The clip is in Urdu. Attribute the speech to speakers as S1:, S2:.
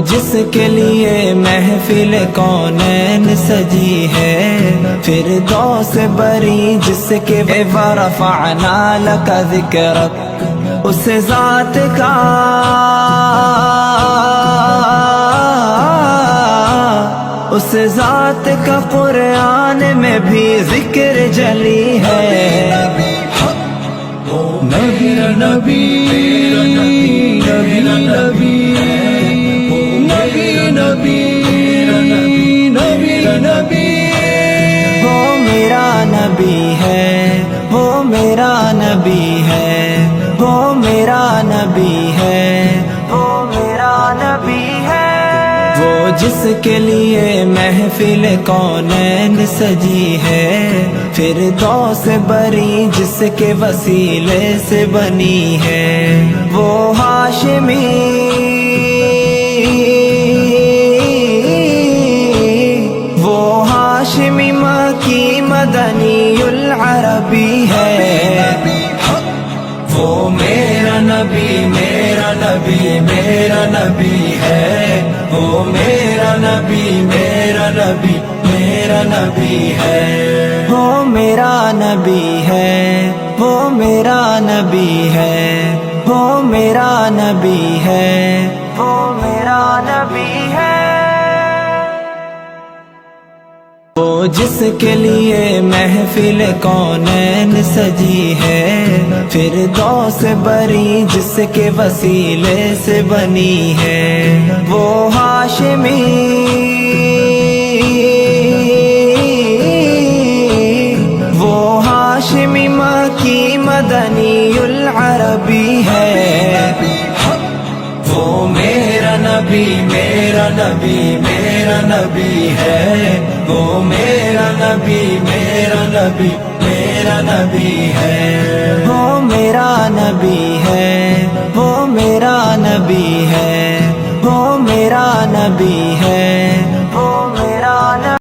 S1: جس کے لیے محفل کونین سجی ہے، فردوس بری جس کے ورفعنا لک ذکرک، اس ذات کا اس ذات کا قرآن میں بھی ذکر جلی ہے۔
S2: نبی نبی نبی نبی نبی نبی نبی نبی،
S1: وہ میرا نبی ہے، وہ میرا نبی ہے، وہ میرا نبی ہے، وہ میرا نبی ہے۔ وہ جس کے لیے محفل کونین سجی ہے، فردوس بری جس کے وسیلے سے بنی ہے، وہ ہاشمی مکی مدنی العربی ہے۔
S2: وہ میرا نبی میرا نبی میرا نبی ہے، وہ میرا نبی میرا نبی میرا نبی ہے،
S1: وہ میرا نبی ہے، وہ میرا نبی ہے، وہ میرا نبی ہے، وہ میرا نبی ہے۔ وہ جس کے لیے محفل کونین سجی ہے، فردوس بری جس کے وسیلے سے بنی ہے، وہ ہاشمی مکی مدنی العربی ہے۔
S2: وہ میرا نبی میرا نبی میرا نبی ہے، وہ میرا نبی میرا نبی میرا نبی ہے،
S1: وہ میرا نبی ہے، وہ میرا نبی ہے، وہ میرا نبی ہے،